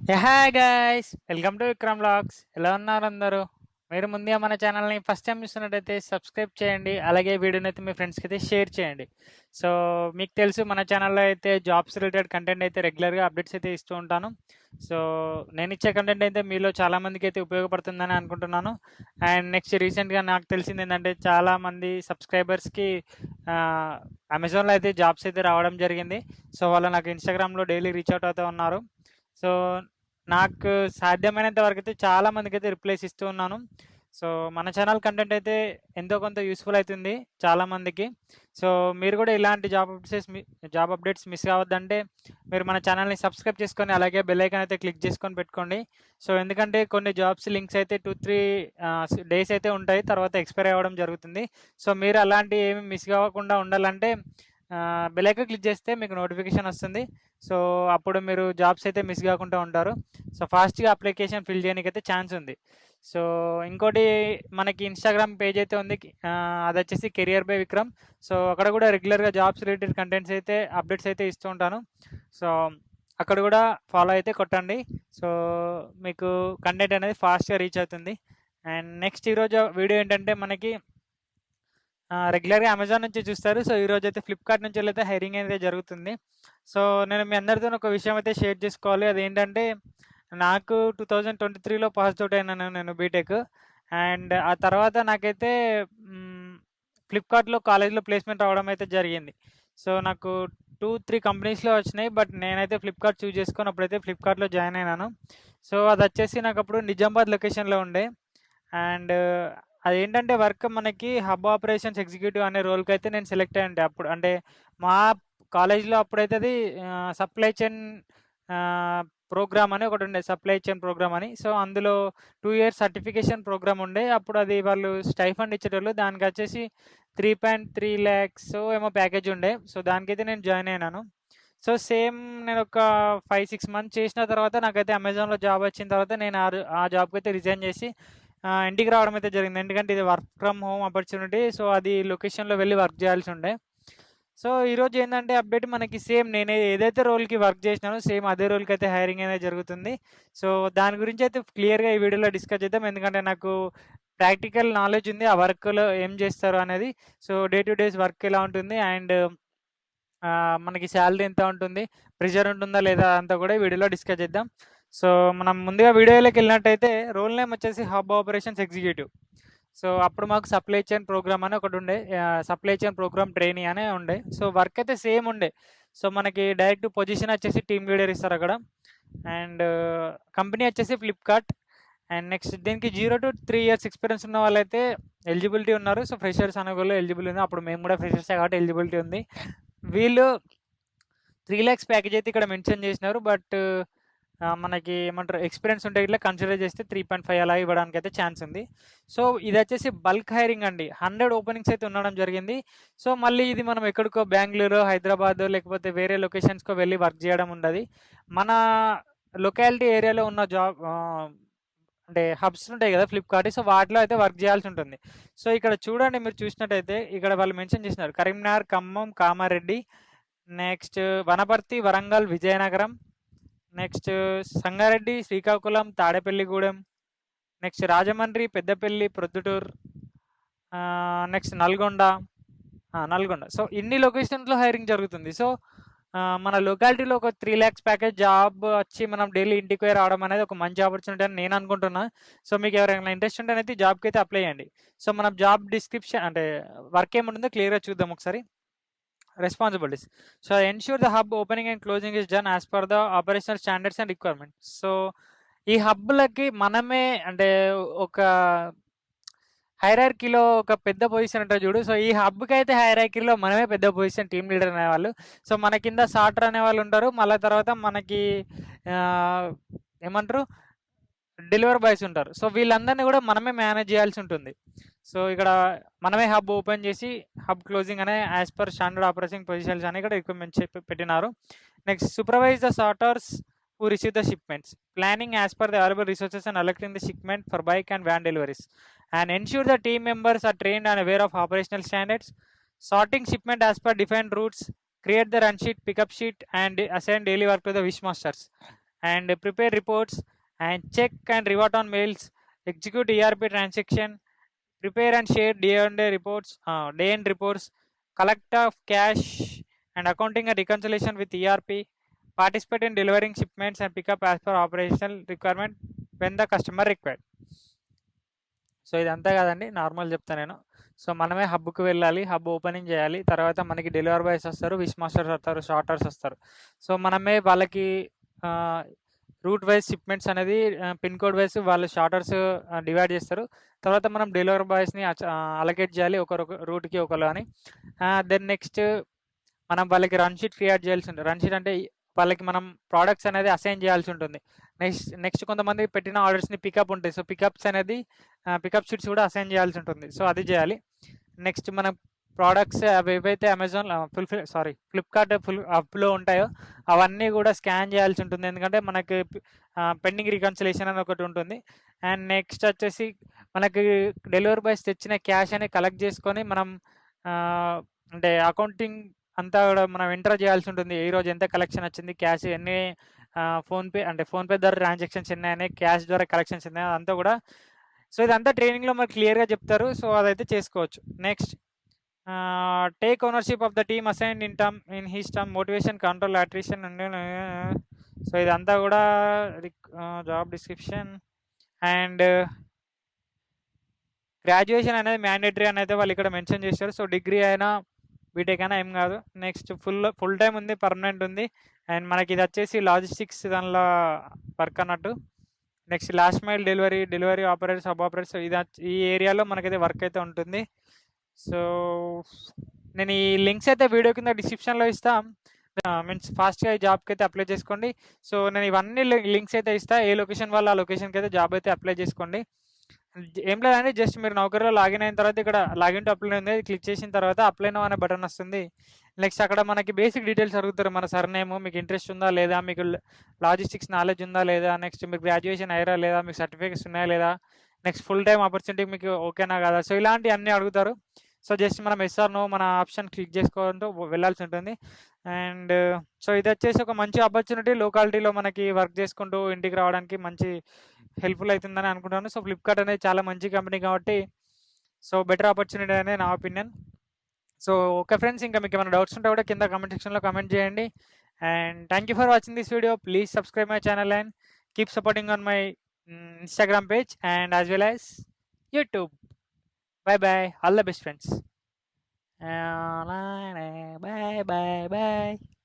Hi guys, welcome to Vikram vlogs. ఎలా ఉన్నారు అందరూ? మీరు ముందుగా మన ఛానల్ని ఫస్ట్ టైం చూస్తున్నట్టయితే సబ్స్క్రైబ్ చేయండి. అలాగే వీడియోని అయితే మీ ఫ్రెండ్స్కి అయితే షేర్ చేయండి. సో మీకు తెలుసు మన ఛానల్లో అయితే జాబ్స్ రిలేటెడ్ కంటెంట్ అయితే రెగ్యులర్గా అప్డేట్స్ అయితే ఇస్తూ ఉంటాను. సో నేను ఇచ్చే కంటెంట్ అయితే మీలో చాలామందికి అయితే ఉపయోగపడుతుందని అనుకుంటున్నాను. అండ్ నెక్స్ట్ రీసెంట్గా నాకు తెలిసింది ఏంటంటే చాలామంది సబ్స్క్రైబర్స్కి అమెజాన్లో అయితే జాబ్స్ అయితే రావడం జరిగింది. సో వాళ్ళు నాకు ఇన్స్టాగ్రామ్లో డైలీ రీచ్ అవుట్ అవుతూ ఉన్నారు. సో నాకు సాధ్యమైనంత వరకైతే చాలా మందికైతే రిప్లైస్ ఇస్తూ ఉన్నాను. సో మన ఛానల్ కంటెంట్ అయితే ఎంతో కొంత యూస్ఫుల్ అవుతుంది చాలామందికి. సో మీరు కూడా ఇలాంటి జాబ్ అప్డేట్స్ మిస్ కావద్దంటే మీరు మన ఛానల్ని సబ్స్క్రైబ్ చేసుకొని అలాగే బెల్ ఐకాన్ అయితే క్లిక్ చేసుకొని పెట్టుకోండి. సో ఎందుకంటే కొన్ని జాబ్స్ లింక్స్ అయితే 2-3 డేస్ అయితే ఉంటాయి, తర్వాత ఎక్స్పైర్ అవ్వడం జరుగుతుంది. సో మీరు అలాంటి ఏమి మిస్ కాకుండా ఉండాలంటే బెల్ ఐకాన్ క్లిక్ చేస్తే మీకు నోటిఫికేషన్ వస్తుంది. సో అప్పుడు మీరు జాబ్స్ అయితే మిస్ కాకుండా ఉంటారు. సో ఫాస్ట్గా అప్లికేషన్ ఫిల్ చేయడానికి అయితే ఛాన్స్ ఉంది. సో ఇంకోటి మనకి ఇన్స్టాగ్రామ్ పేజ్ అయితే ఉంది, అది వచ్చేసి కెరియర్ బై విక్రమ్. సో అక్కడ కూడా రెగ్యులర్గా జాబ్స్ రిలేటెడ్ కంటెంట్స్ అయితే అప్డేట్స్ అయితే ఇస్తూ ఉంటాను. సో అక్కడ కూడా ఫాలో అయితే కొట్టండి. సో మీకు కంటెంట్ అనేది ఫాస్ట్గా రీచ్ అవుతుంది. అండ్ నెక్స్ట్ ఈరోజు వీడియో ఏంటంటే మనకి రెగ్యులర్గా అమెజాన్ నుంచి చూస్తారు. సో ఈరోజు అయితే ఫ్లిప్కార్ట్ నుంచి అయితే హైరింగ్ అయితే జరుగుతుంది. సో నేను మీ అందరితో ఒక విషయం అయితే షేర్ చేసుకోవాలి. అదేంటంటే నాకు 2023లో పాస్ అవుట్ అయినాను నేను బీటెక్. అండ్ ఆ తర్వాత నాకైతే ఫ్లిప్కార్ట్లో కాలేజ్లో ప్లేస్మెంట్ రావడం అయితే జరిగింది. సో నాకు 2-3 కంపెనీస్లో వచ్చినాయి, బట్ నేనైతే ఫ్లిప్కార్ట్ చూస్ చేసుకొని అప్పుడైతే ఫ్లిప్కార్ట్లో జాయిన్ అయినాను. సో అది వచ్చేసి నాకు అప్పుడు నిజామాబాద్ లొకేషన్లో ఉండే. అండ్ అదేంటంటే వర్క్ మనకి హబ్ ఆపరేషన్స్ ఎగ్జిక్యూటివ్ అనే రోల్కి అయితే నేను సెలెక్ట్ అయ్యంటే అప్పుడు అంటే మా కాలేజ్లో అప్పుడైతే అది సప్లై చైన్ ప్రోగ్రామ్ అని ఒకటి ఉండే, సప్లై చైన్ ప్రోగ్రామ్ అని. సో అందులో 2 ఇయర్స్ సర్టిఫికేషన్ ప్రోగ్రామ్ ఉండే. అప్పుడు అది వాళ్ళు స్టైఫండ్ ఇచ్చేటోళ్ళు. దానికి వచ్చేసి 3.3 lakhs ఏమో ప్యాకేజ్ ఉండే. సో దానికైతే నేను జాయిన్ అయినాను. సో సేమ్ నేను ఒక 5-6 మంత్స్ చేసిన తర్వాత నాకైతే అమెజాన్లో జాబ్ వచ్చిన తర్వాత నేను ఆ జాబ్కి అయితే రిజైన్ చేసి ఇంటికి రావడం అయితే జరిగింది. ఎందుకంటే ఇది work from home opportunity. So అది లొకేషన్లో వెళ్ళి వర్క్ చేయాల్సి ఉండే. సో ఈరోజు ఏంటంటే అప్డేట్ మనకి సేమ్ నేను ఏదైతే రోల్కి వర్క్ చేసినానో సేమ్ అదే రోల్కి అయితే హైరింగ్ అనేది జరుగుతుంది. సో దాని గురించి అయితే క్లియర్గా ఈ వీడియోలో డిస్కస్ చేద్దాం. ఎందుకంటే నాకు ప్రాక్టికల్ నాలెడ్జ్ ఉంది ఆ వర్క్లో ఏం చేస్తారు అనేది. So day two days work ఎలా ఉంటుంది అండ్ మనకి శాలరీ ఎంత ఉంటుంది, ప్రెషర్ ఉంటుందా లేదా అంతా కూడా ఈ వీడియోలో డిస్కస్ చేద్దాం. సో మనం ముందుగా వీడియోలోకి వెళ్ళినట్టయితే రోల్ నేమ్ వచ్చేసి హబ్ ఆపరేషన్స్ ఎగ్జిక్యూటివ్. సో అప్పుడు మాకు సప్లై చైన్ ప్రోగ్రామ్ అని ఒకటి ఉండే, సప్లై చైన్ ప్రోగ్రామ్ ట్రైనీ అనే ఉండే. సో వర్క్ అయితే సేమ్ ఉండే. సో మనకి డైరెక్ట్ పొజిషన్ వచ్చేసి టీమ్ లీడర్ ఇస్తారు అక్కడ. అండ్ కంపెనీ వచ్చేసి ఫ్లిప్కార్ట్. అండ్ నెక్స్ట్ దీనికి 0-3 years ఎక్స్పీరియన్స్ ఉన్న వాళ్ళైతే ఎలిజిబిలిటీ ఉన్నారు. సో ఫ్రెషర్స్ అనే వాళ్ళు ఎలిజిబుల్ ఉంది. అప్పుడు మేము కూడా ఫ్రెషర్సే కాబట్టి ఎలిజిబిలిటీ ఉంది. వీళ్ళు 3 lakhs ప్యాకేజ్ అయితే ఇక్కడ మెన్షన్ చేసినారు. బట్ మనకి ఏమంటారు ఎక్స్పీరియన్స్ ఉంటే ఇట్లా కన్సిడర్ చేస్తే 3.5 అలా ఇవ్వడానికి అయితే ఛాన్స్ ఉంది. సో ఇది వచ్చేసి బల్క్ హైరింగ్ అండి. 100 ఓపెనింగ్స్ అయితే ఉండడం జరిగింది. సో మళ్ళీ ఇది మనం ఎక్కడికో బెంగళూరు, హైదరాబాద్ లేకపోతే వేరే లొకేషన్స్కో వెళ్ళి వర్క్ చేయడం ఉండదు. మన లొకాలిటీ ఏరియాలో ఉన్న జాబ్ అంటే హబ్స్ ఉంటాయి కదా ఫ్లిప్కార్ట్. సో వాటిలో అయితే వర్క్ చేయాల్సి ఉంటుంది. సో ఇక్కడ చూడండి, మీరు చూసినట్టయితే ఇక్కడ వాళ్ళు మెన్షన్ చేసినారు Karimnagar, Khammam, Kamareddy, next Wanaparthy, Warangal, Vizianagaram, next Sangareddy, Srikakulam, Tadepalligudem, next Rajahmundry, Peddapalli, Proddatur, next Nalgonda. So ఇన్ని లొకేషన్స్లో హైరింగ్ జరుగుతుంది. సో మన లొకాలిటీలో ఒక 3 lakhs ప్యాకేజ్ జాబ్ వచ్చి మనం డైలీ ఇంటికి పోయి రావడం అనేది ఒక మంచి ఆపర్చునిటీ అని నేను అనుకుంటున్నా. సో మీకు ఎవరైనా ఇంట్రెస్ట్ ఉంటే అయితే జాబ్కి అయితే అప్లై చేయండి. సో మనం జాబ్ డిస్క్రిప్షన్ అంటే వర్క్ ఏముంటుందో క్లియర్గా చూద్దాం ఒకసారి. Responsibilities. So ensure the hub opening and closing is done as per the operational standards and requirements. So ఈ హబ్లకి మనమే అంటే ఒక హైరార్కీలో ఒక పెద్ద పొజిషన్ ఉంటుంది చూడు. సో ఈ హబ్కి అయితే హైరార్కీలో మనమే పెద్ద పొజిషన్, టీమ్ లీడర్ అనేవాళ్ళు. సో మన కింద సార్టర్ అనేవాళ్ళు ఉంటారు. మళ్ళీ తర్వాత మనకి ఏమంటారు డెలివరీ బాయ్స్ ఉంటారు. సో వీళ్ళందరినీ కూడా మనమే మేనేజ్ చేయాల్సి ఉంటుంది. సో ఇక్కడ మనమే హబ్ ఓపెన్ చేసి హబ్ క్లోజింగ్ అనే as per standard operating positions అని ఇక్కడ రిక్వైర్మెంట్ పెట్టినారు. Next supervise the sorters who receive the shipments, planning as per the available resources and allocating the shipment for bike and van deliveries, and ensure the team members are trained and aware of operational standards, sorting shipment as per defined routes, create the run sheet, pickup sheet, and assign daily work to the wish masters. and prepare reports and check and revert on mails, execute ERP transaction, prepare and share day-end reports, collect of cash and accounting and reconciliation with ERP, participate in delivering shipments and pick up as per operational requirement when the customer required. So ఇదంతా కాదండి, normal చెప్తా నేను. So మనమే హబ్కి వెళ్ళాలి, hub opening చేయాలి, తర్వాత మనకి delivery boys వస్తారు, విష్ మాస్టర్స్ వస్తారు, షార్టర్స్ వస్తారు. సో మనమే వాళ్ళకి రూట్ వైజ్ షిప్మెంట్స్ అనేది పిన్ కోడ్ వైజ్ వాళ్ళు షార్టర్స్ డివైడ్ చేస్తారు. తర్వాత మనం డెలివరీ బాయ్స్ని అలొకేట్ చేయాలి, ఒకరొక రూట్కి ఒకరు అని. దెన్ నెక్స్ట్ మనం వాళ్ళకి రన్ షీట్ క్రియేట్ చేయాల్సి ఉంటుంది. రన్ షీట్ అంటే వాళ్ళకి మనం ప్రోడక్ట్స్ అనేది అసైన్ చేయాల్సి ఉంటుంది. నెక్స్ట్ కొంతమంది పెట్టిన ఆర్డర్స్ని పికప్ ఉంటాయి. సో పికప్స్ అనేది పికప్ షీట్స్ కూడా అసైన్ చేయాల్సి ఉంటుంది. సో అది చేయాలి. నెక్స్ట్ మనం ప్రోడక్ట్స్ అవి ఏవైతే అమెజాన్ ఫ్లిప్కార్ట్ అప్లో ఉంటాయో అవన్నీ కూడా స్కాన్ చేయాల్సి ఉంటుంది, ఎందుకంటే మనకి పెండింగ్ రికన్సిలేషన్ అని ఒకటి ఉంటుంది. అండ్ నెక్స్ట్ వచ్చేసి మనకి డెలివరీ బాయ్స్ తెచ్చిన క్యాష్ అని కలెక్ట్ చేసుకొని మనం అంటే అకౌంటింగ్ అంతా కూడా మనం ఎంటర్ చేయాల్సి ఉంటుంది. ఈరోజు ఎంత కలెక్షన్ వచ్చింది, క్యాష్ ఎన్ని, ఫోన్పే ద్వారా ట్రాన్సాక్షన్స్ ఎన్ని, క్యాష్ ద్వారా కలెక్షన్స్ ఎన్ని, అదంతా కూడా. సో ఇదంతా ట్రైనింగ్లో మనకు క్లియర్గా చెప్తారు. సో అదైతే చేసుకోవచ్చు. Next take ownership of the team assign in his term, motivation, control, attrition. So ఇదంతా కూడా జాబ్ డిస్క్రిప్షన్. అండ్ గ్రాడ్యుయేషన్ అనేది మ్యాండేటరీ అనేది వాళ్ళు ఇక్కడ మెన్షన్ చేశారు. సో డిగ్రీ అయినా బీటెక్ అయినా ఏం కాదు. నెక్స్ట్ ఫుల్ టైం ఉంది, పర్మనెంట్ ఉంది. అండ్ మనకి ఇది వచ్చేసి లాజిస్టిక్స్ దానిలో వర్క్ అన్నట్టు. Next last mile delivery operators, sub operators, ఈ ఏరియాలో మనకైతే వర్క్ అయితే ఉంటుంది. సో నేను ఈ లింక్స్ అయితే వీడియో కింద డిస్క్రిప్షన్లో ఇస్తాను. మీన్స్ ఫాస్ట్గా ఈ జాబ్కి అయితే అప్లై చేసుకోండి. సో నేను ఇవన్నీ లింక్స్ అయితే ఇస్తాను. ఏ లొకేషన్ వాళ్ళు ఆ లొకేషన్కి అయితే జాబ్ అయితే అప్లై చేసుకోండి. ఏం లేదండి, జస్ట్ మీరు నౌకరీలో లాగిన్ అయిన తర్వాత ఇక్కడ లాగిన్ టు అప్లై ఉంది, క్లిక్ చేసిన తర్వాత అప్లై నో అనే బటన్ వస్తుంది. నెక్స్ట్ అక్కడ మనకి బేసిక్ డీటెయిల్స్ అడుగుతారు. మన సర్నేమ్, మీకు ఇంట్రెస్ట్ ఉందా లేదా, మీకు లాజిస్టిక్స్ నాలెడ్జ్ ఉందా లేదా, నెక్స్ట్ మీరు గ్రాడ్యుయేషన్ అయ్యారా లేదా, మీకు సర్టిఫికేట్స్ ఉన్నాయా లేదా, నెక్స్ట్ ఫుల్ టైం ఆపర్చునిటీ మీకు ఓకేనా కదా. సో ఇలాంటివి అన్నీ అడుగుతారు. సో జస్ట్ మనం ఎస్ఆర్ నో మన ఆప్షన్ క్లిక్ చేసుకోవడంతో వెళ్ళాల్సి ఉంటుంది. అండ్ సో ఇది వచ్చేసి ఒక మంచి ఆపర్చునిటీ, లోకాలిటీలో మనకి వర్క్ చేసుకుంటూ ఇంటికి రావడానికి మంచి హెల్ప్ఫుల్ అవుతుందని అనుకుంటాను. సో ఫ్లిప్కార్ట్ అనేది చాలా మంచి కంపెనీ కాబట్టి సో బెటర్ ఆపర్చునిటీ అనేది నా ఒపీనియన్. సో ఓకే ఫ్రెండ్స్, ఇంకా మీకు ఏమైనా డౌట్స్ ఉంటే కూడా కింద కామెంట్ సెక్షన్లో కామెంట్ చేయండి. And thank you for watching this video. Please subscribe my channel and keep supporting on my Instagram page and as well as YouTube. Bye bye. All the best friends. Bye bye bye.